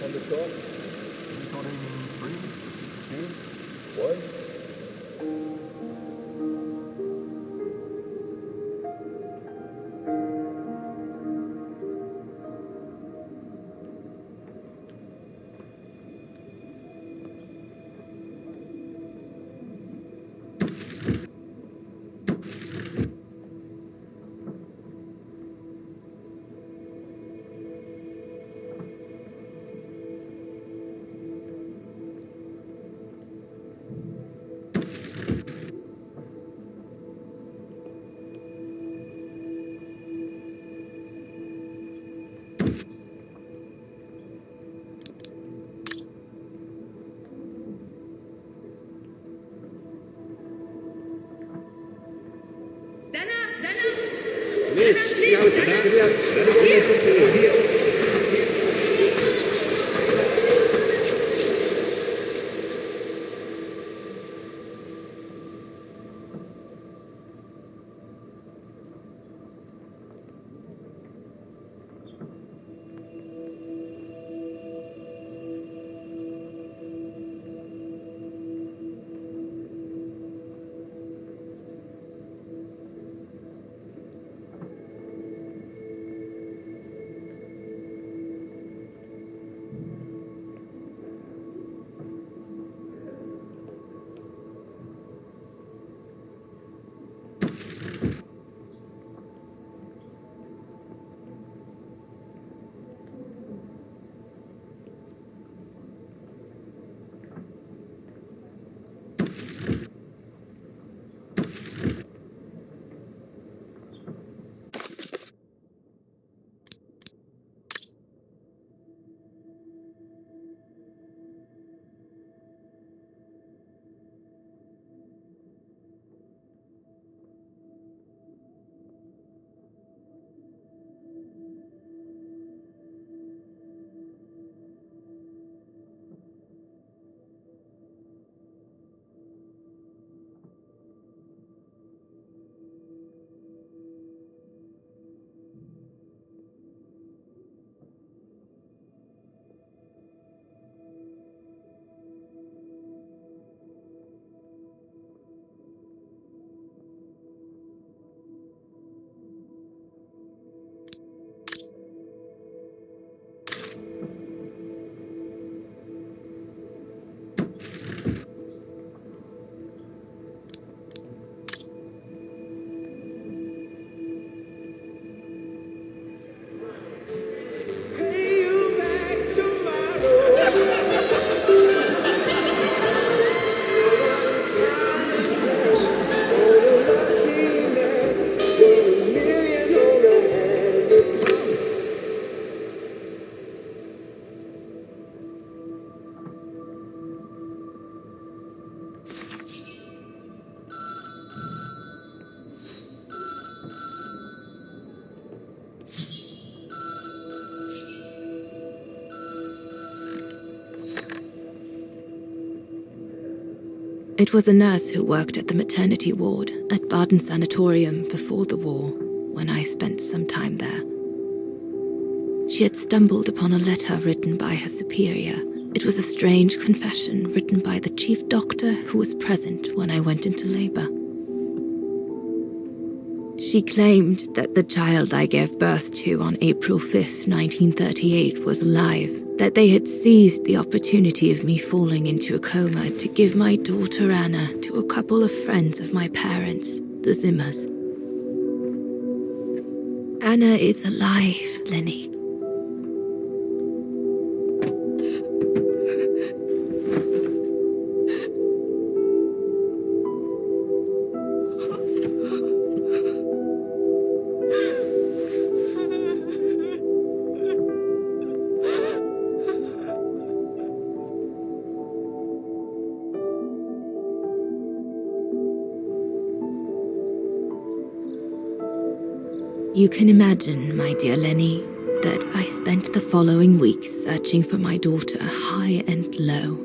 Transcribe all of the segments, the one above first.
On the shot. Recording 3, 2, 1. Miss, It was a nurse who worked at the maternity ward at Baden Sanatorium before the war, when I spent some time there. She had stumbled upon a letter written by her superior. It was a strange confession written by the chief doctor who was present when I went into labor. She claimed that the child I gave birth to on April 5th, 1938 was alive, that they had seized the opportunity of me falling into a coma to give my daughter Anna to a couple of friends of my parents, the Zimmers. Anna is alive, Lenny. You can imagine, my dear Lenny, that I spent the following weeks searching for my daughter high and low.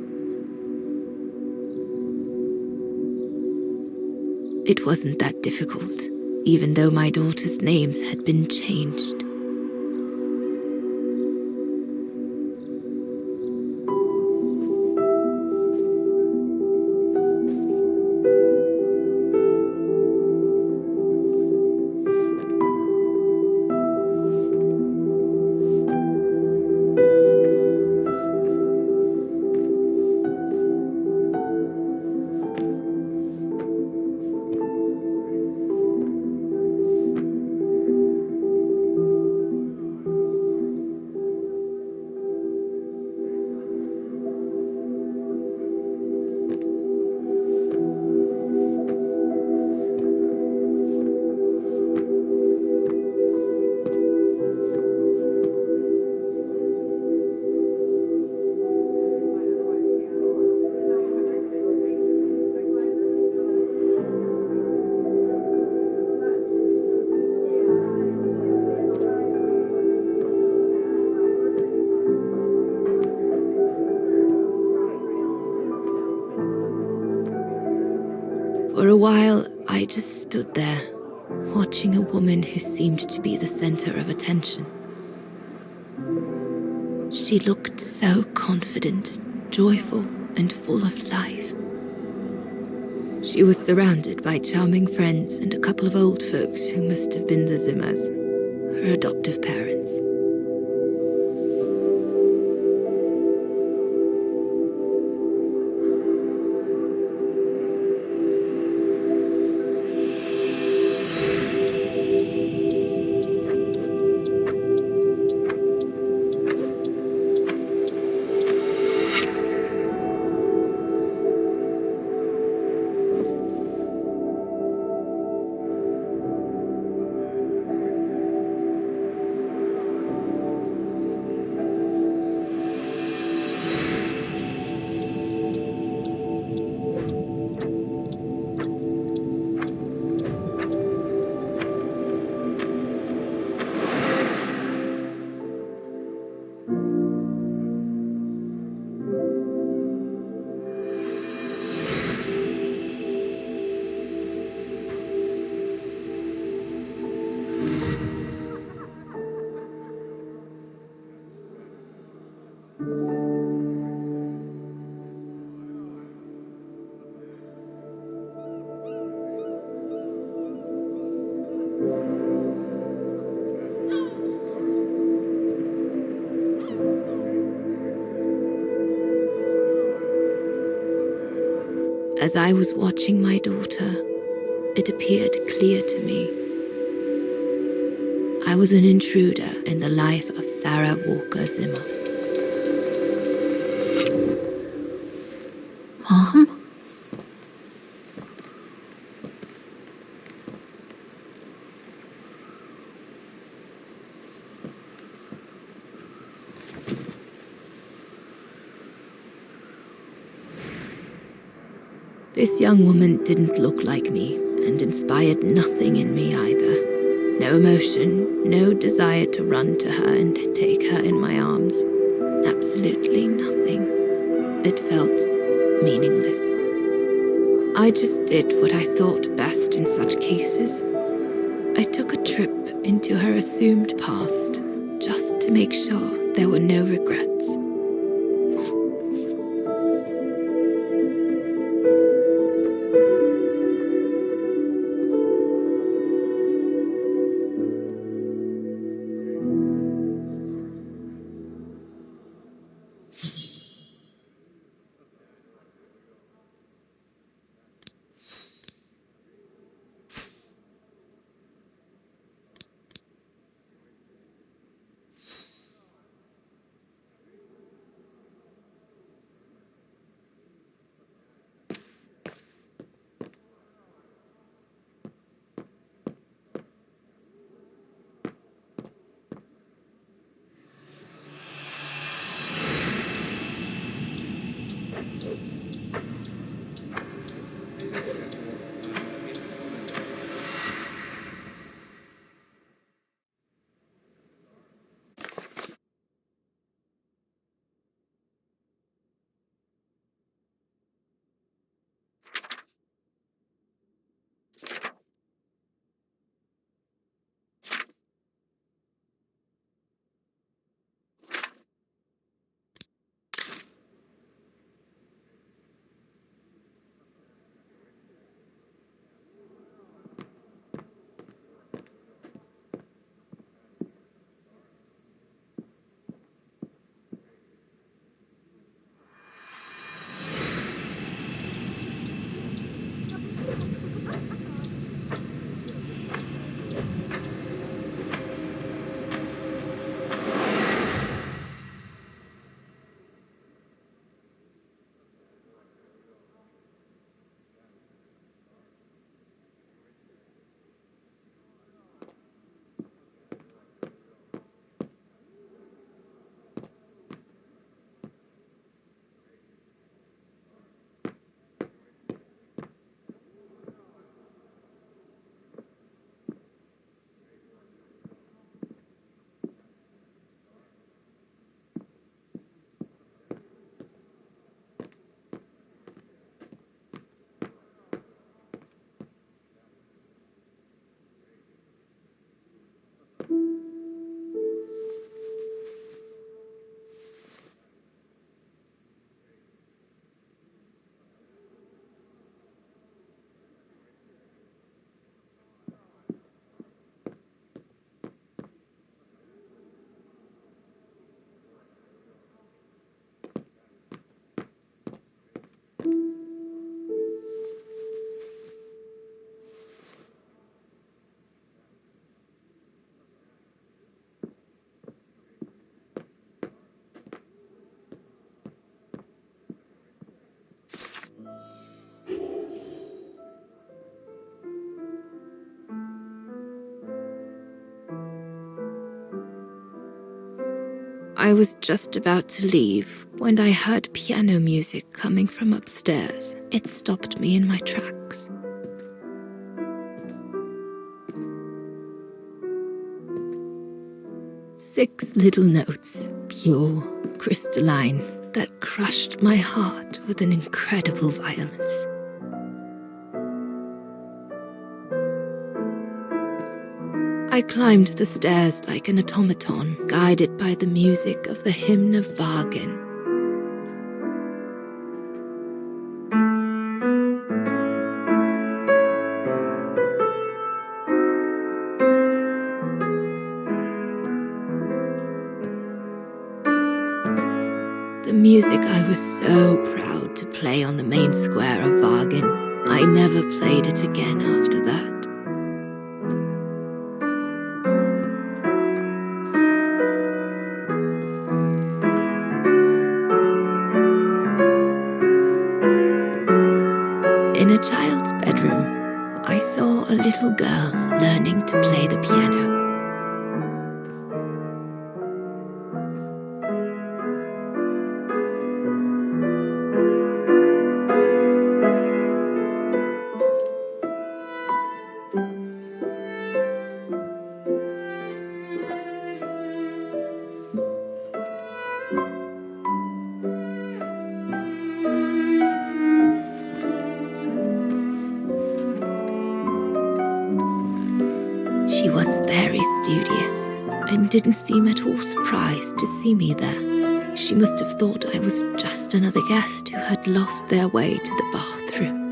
It wasn't that difficult, even though my daughter's names had been changed. For a while, I just stood there, watching a woman who seemed to be the center of attention. She looked so confident, joyful, and full of life. She was surrounded by charming friends and a couple of old folks who must have been the Zimmers, her adoptive parents. As I was watching my daughter, it appeared clear to me. I was an intruder in the life of Sarah Walker Zimmer. Mom? This young woman didn't look like me and inspired nothing in me either. No emotion, no desire to run to her and take her in my arms. Absolutely nothing. It felt meaningless. I just did what I thought best in such cases. I took a trip into her assumed past, just to make sure there were no regrets. I was just about to leave when I heard piano music coming from upstairs. It stopped me in my tracks. Six little notes, pure, crystalline, that crushed my heart with an incredible violence. I climbed the stairs like an automaton, guided by the music of the hymn of Wagner. The music I was so proud to play on the main square of Wagner. I never played it again after that. In a child's bedroom, I saw a little girl learning to play the piano. didn't seem at all surprised to see me there. She must have thought I was just another guest who had lost their way to the bathroom.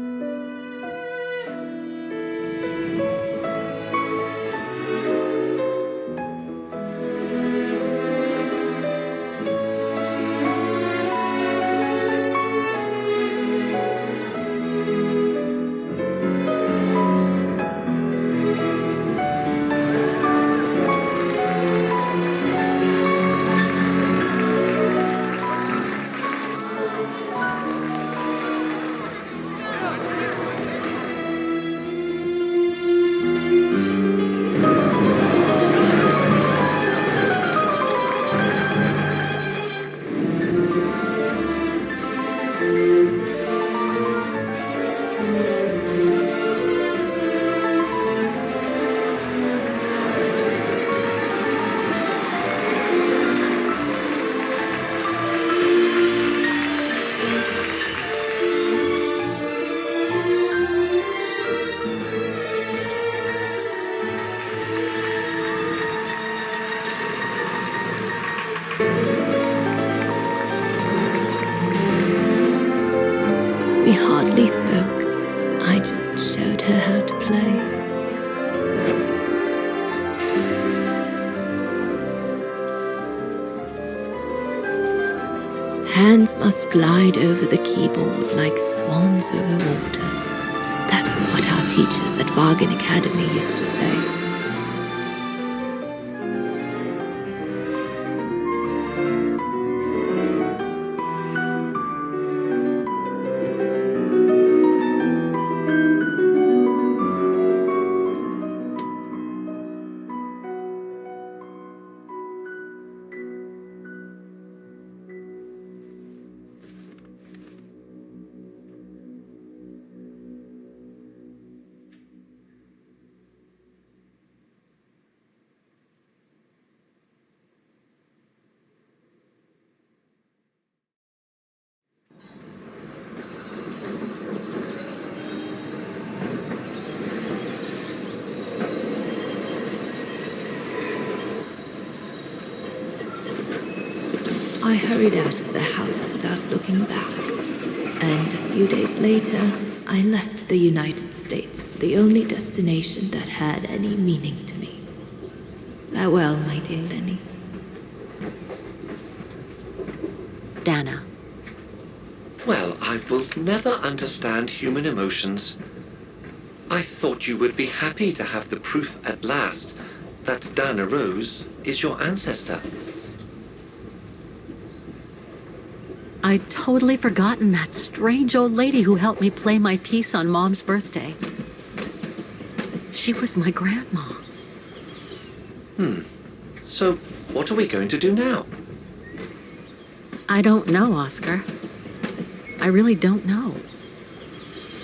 We hardly spoke. I just showed her how to play. Hands must glide over the keyboard like swans over water. That's what our teachers at Wagen Academy used to say. I hurried out of the house without looking back, and a few days later, I left the United States for the only destination that had any meaning to me. Farewell, my dear Lenny. Dana. Well, I will never understand human emotions. I thought you would be happy to have the proof at last that Dana Rose is your ancestor. I'd totally forgotten that strange old lady who helped me play my piece on Mom's birthday. She was my grandma. So, what are we going to do now? I don't know, Oscar. I really don't know.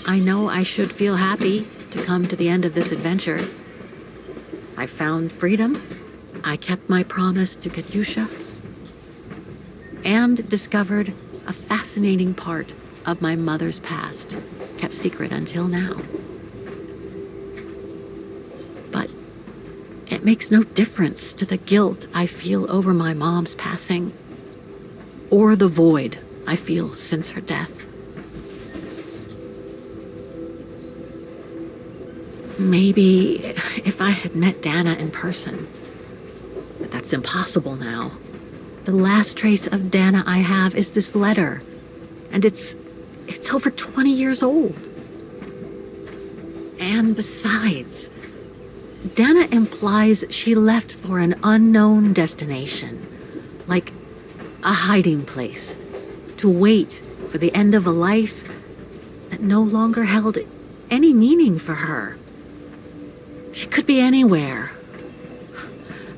I know I should feel happy to come to the end of this adventure. I found freedom. I kept my promise to Katyusha. And discovered a fascinating part of my mother's past, kept secret until now. But it makes no difference to the guilt I feel over my mom's passing, or the void I feel since her death. Maybe if I had met Dana in person, but that's impossible now. The last trace of Dana I have is this letter, and it's over 20 years old. And besides, Dana implies she left for an unknown destination, like a hiding place, to wait for the end of a life that no longer held any meaning for her. She could be anywhere.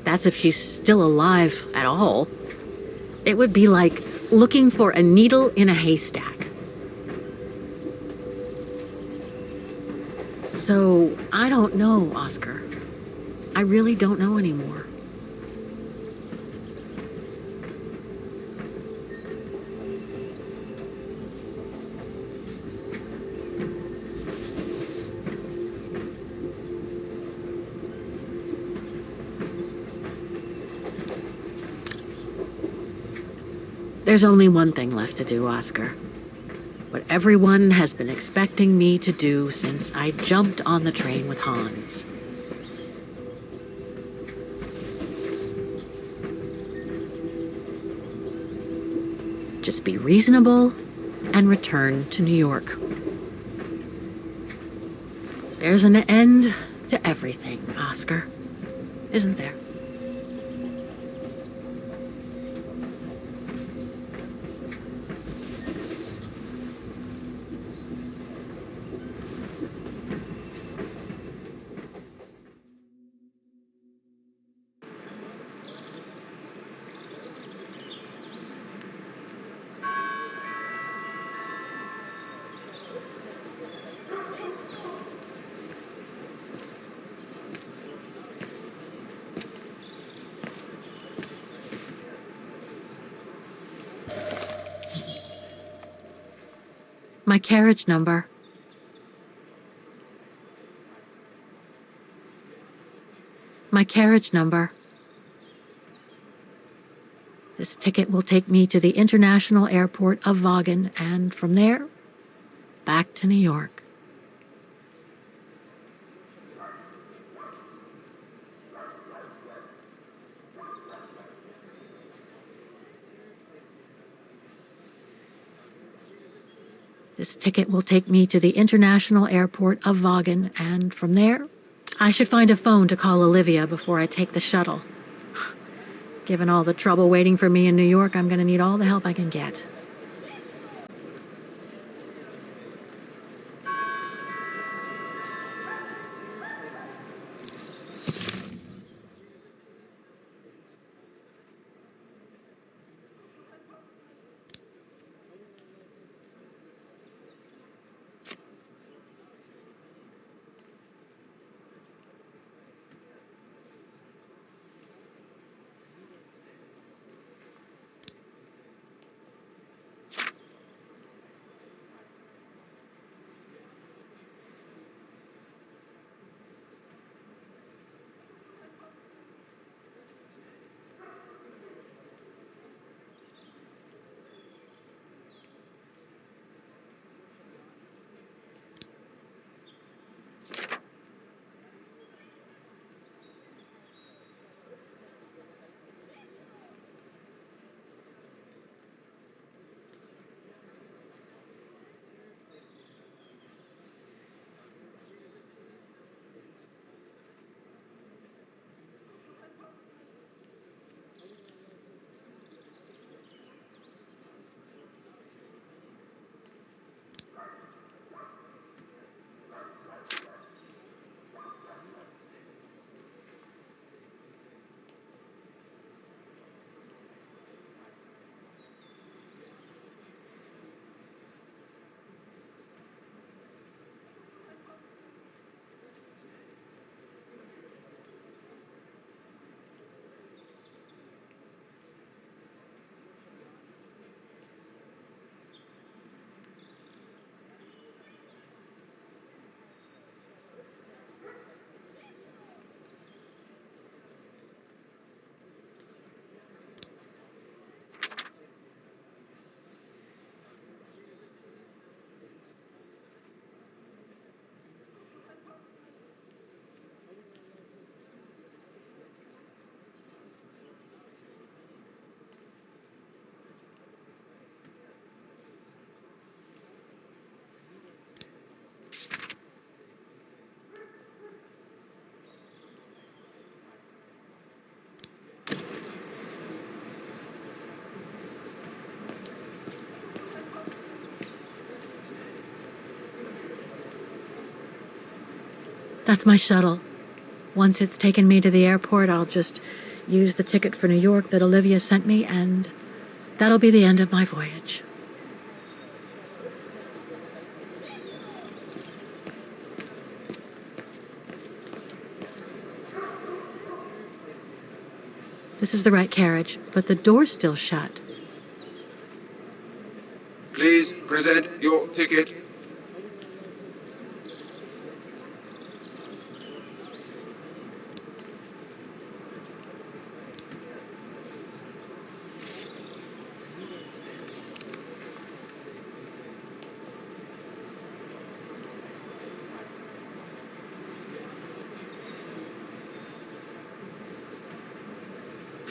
That's if she's still alive at all. It would be like looking for a needle in a haystack. So, I don't know, Oscar. I really don't know anymore. There's only one thing left to do, Oscar. What everyone has been expecting me to do since I jumped on the train with Hans. Just be reasonable and return to New York. There's an end to everything, Oscar. Isn't there? My carriage number. My carriage number. This ticket will take me to the international airport of Vaughan, and from there, back to New York. This ticket will take me to the international airport of Vaughan, and from there, I should find a phone to call Olivia before I take the shuttle. Given all the trouble waiting for me in New York, I'm going to need all the help I can get. That's my shuttle. Once it's taken me to the airport, I'll just use the ticket for New York that Olivia sent me, and that'll be the end of my voyage. This is the right carriage, but the door's still shut. Please present your ticket.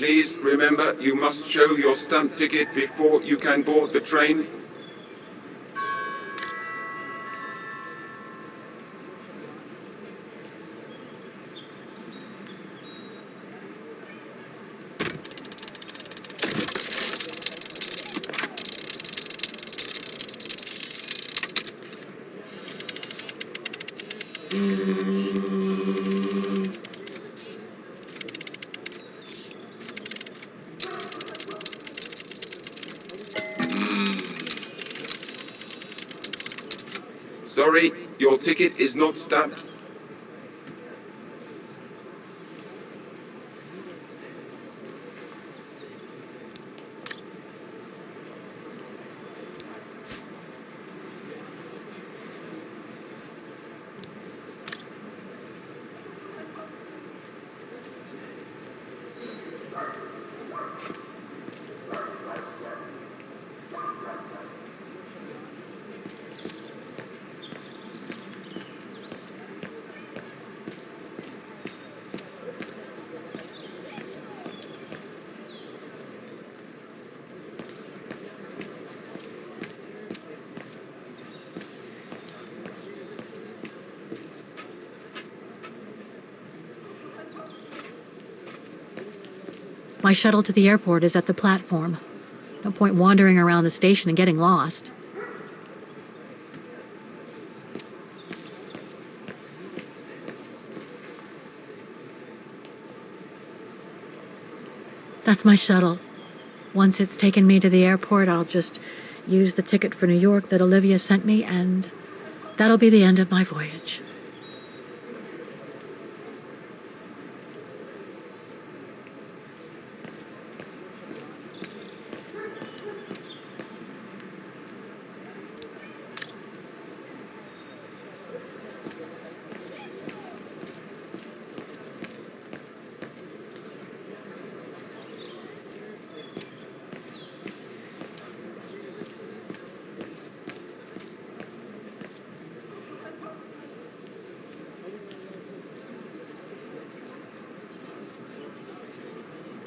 Please remember you must show your stamp ticket before you can board the train. Sorry, your ticket is not stamped. My shuttle to the airport is at the platform. No point wandering around the station and getting lost. That's my shuttle. Once it's taken me to the airport, I'll just use the ticket for New York that Olivia sent me, and that'll be the end of my voyage.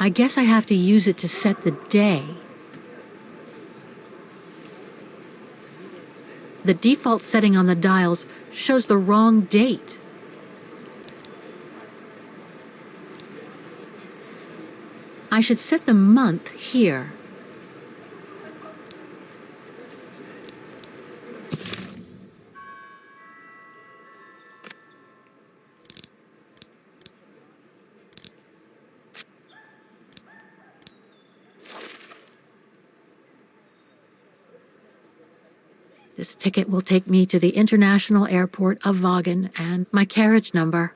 I guess I have to use it to set the day. The default setting on the dials shows the wrong date. I should set the month here. This ticket will take me to the International Airport of Vaughan and my carriage number.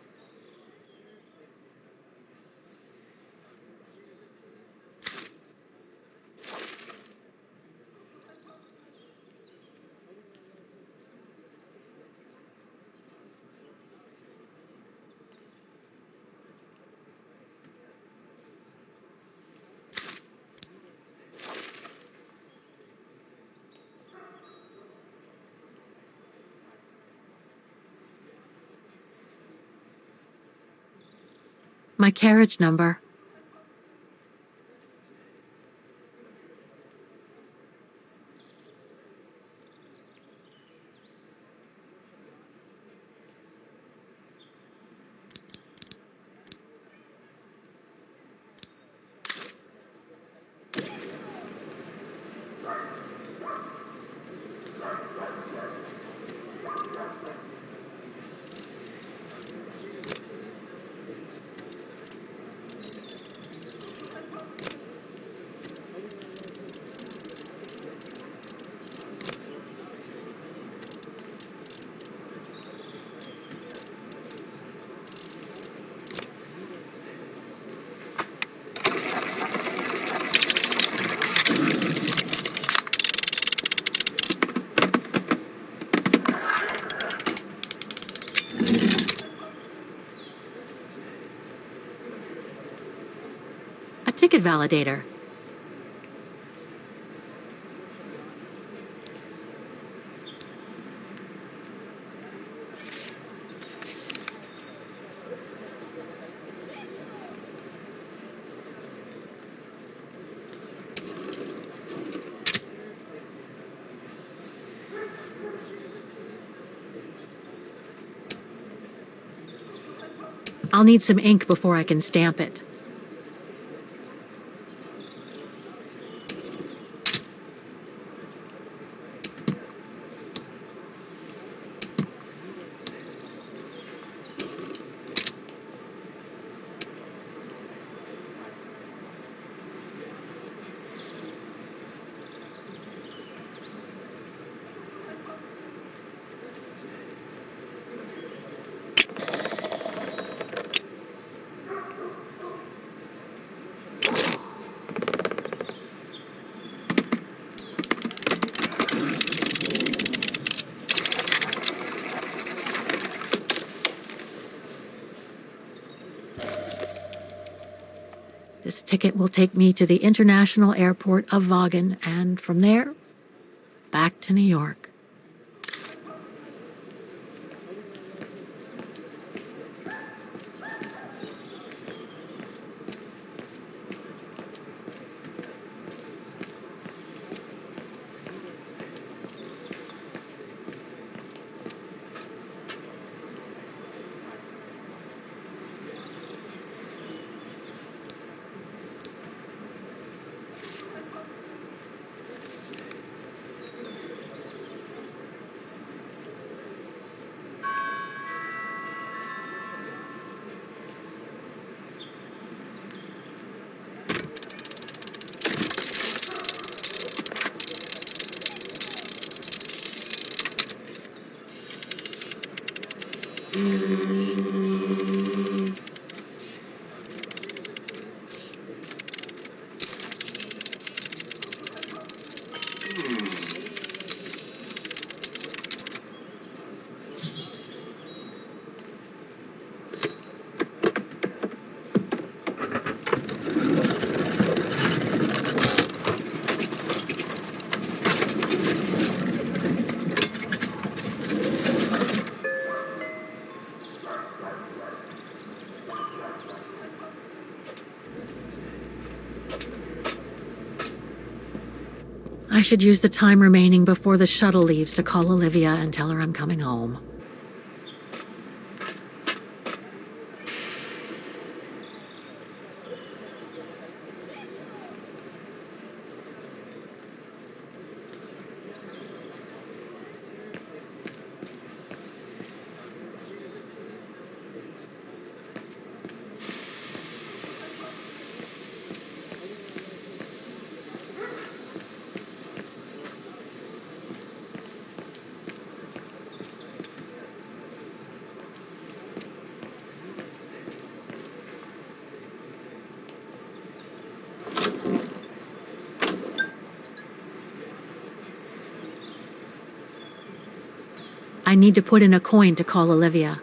My carriage number. A ticket validator. I'll need some ink before I can stamp it. This ticket will take me to the international airport of Vaughan, and from there, back to New York. I should use the time remaining before the shuttle leaves to call Olivia and tell her I'm coming home. I need to put in a coin to call Olivia.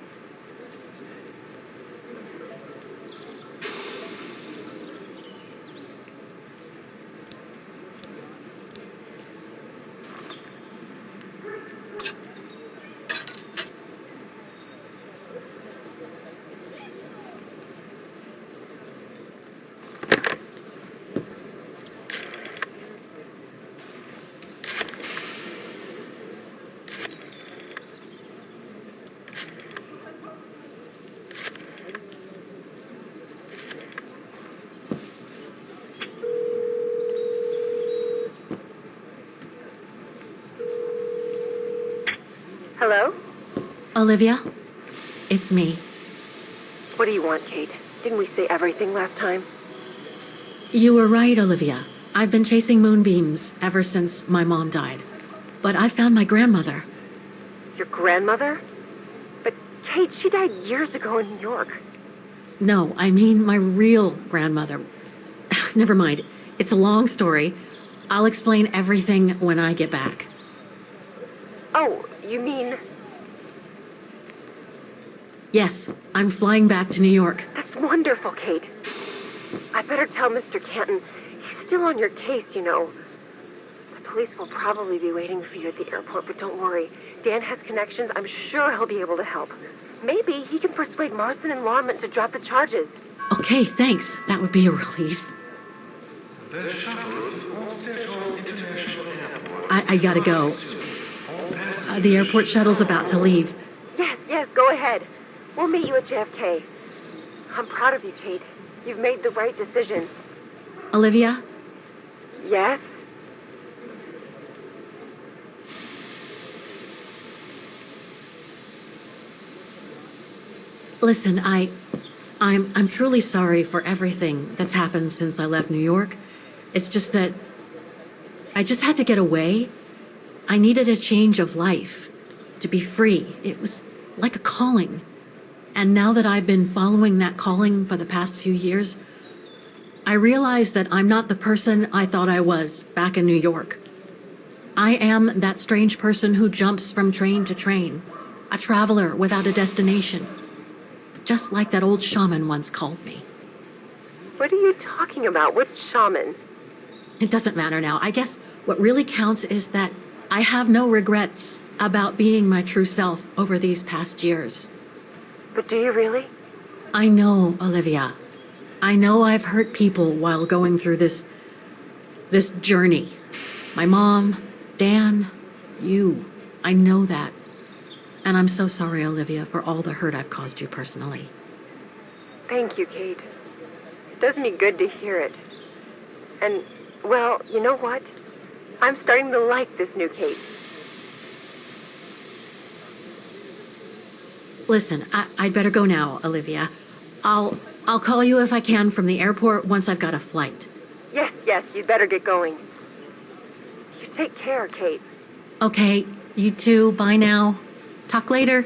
Hello? Olivia? It's me. What do you want, Kate? Didn't we say everything last time? You were right, Olivia. I've been chasing moonbeams ever since my mom died. But I found my grandmother. Your grandmother? But Kate, she died years ago in New York. No, I mean my real grandmother. Never mind. It's a long story. I'll explain everything when I get back. Oh, you mean... Yes, I'm flying back to New York. That's wonderful, Kate. I better tell Mr. Canton. He's still on your case, you know. The police will probably be waiting for you at the airport, but don't worry. Dan has connections. I'm sure he'll be able to help. Maybe he can persuade Marston and Lorman to drop the charges. Okay, thanks. That would be a relief. The shuttle is all set on International Airport. I gotta go. The airport shuttle's about to leave. Yes, go ahead. We'll meet you at JFK. I'm proud of you, Kate. You've made the right decision. Olivia? Yes? Listen, I'm truly sorry for everything that's happened since I left New York. It's just that I just had to get away. I needed a change of life, to be free. It was like a calling. And now that I've been following that calling for the past few years, I realize that I'm not the person I thought I was back in New York. I am that strange person who jumps from train to train, a traveler without a destination, just like that old shaman once called me. What are you talking about? Which shaman? It doesn't matter now. I guess what really counts is that I have no regrets about being my true self over these past years. But do you really? I know, Olivia. I know I've hurt people while going through this journey. My mom, Dan, you. I know that. And I'm so sorry, Olivia, for all the hurt I've caused you personally. Thank you, Kate. It does me good to hear it. And, well, you know what? I'm starting to like this new Kate. Listen, I'd better go now, Olivia. I'll call you if I can from the airport once I've got a flight. Yes, you'd better get going. You take care, Kate. Okay, you too. Bye now. Talk later.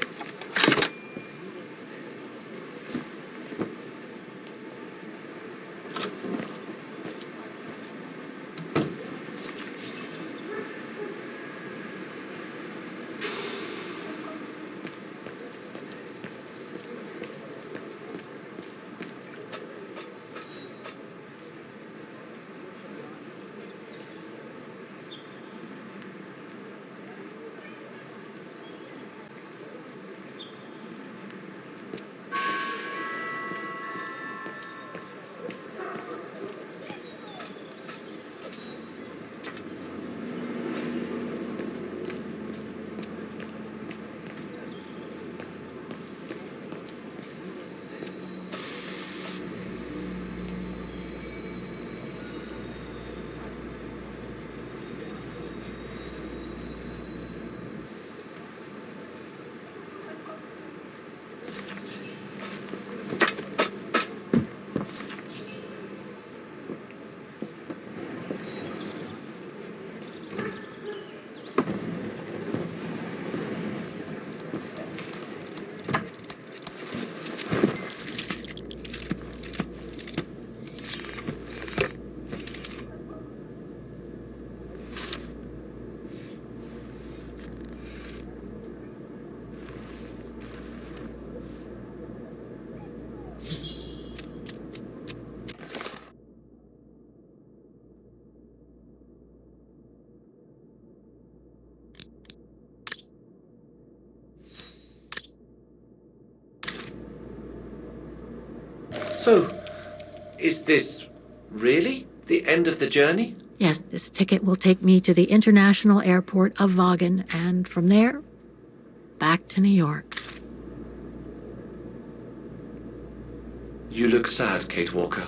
So, is this really the end of the journey? Yes, this ticket will take me to the international airport of Vaughan, and from there, back to New York. You look sad, Kate Walker.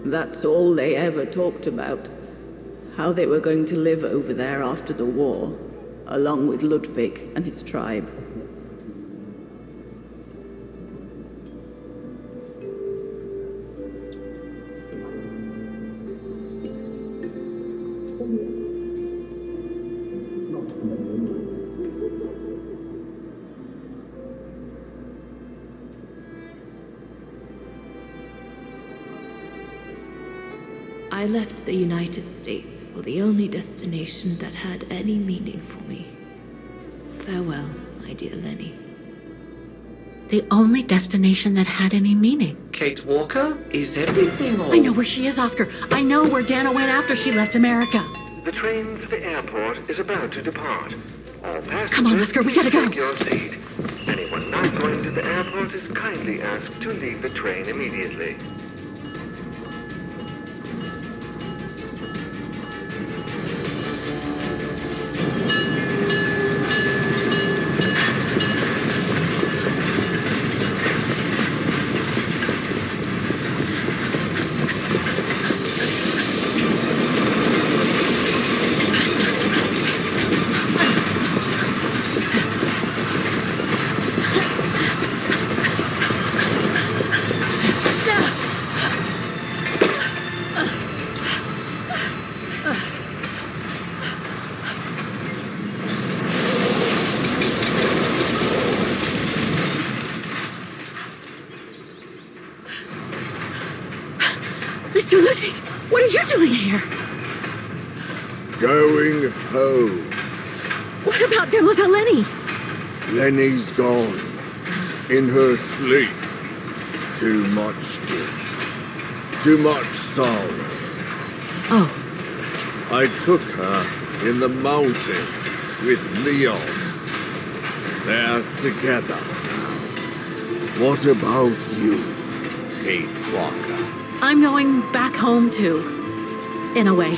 That's all they ever talked about. How they were going to live over there after the war, along with Ludwig and his tribe. I left the United States for the only destination that had any meaning for me. Farewell, my dear Lenny. The only destination that had any meaning. Kate Walker? Is everything all... I know where she is, Oscar. I know where Dana went after she left America. The train for the airport is about to depart. All passengers, Come on, Oscar, we gotta go. take your seat. Anyone not going to the airport is kindly asked to leave the train immediately. Mr. Ludwig, what are you doing here? Going home. What about Demoiselle Lenny? Lenny's gone. In her sleep. Too much guilt. Too much sorrow. Oh, I took her in the mountain with Leon. They're together. What about you, Kate Walker? I'm going back home too. In a way.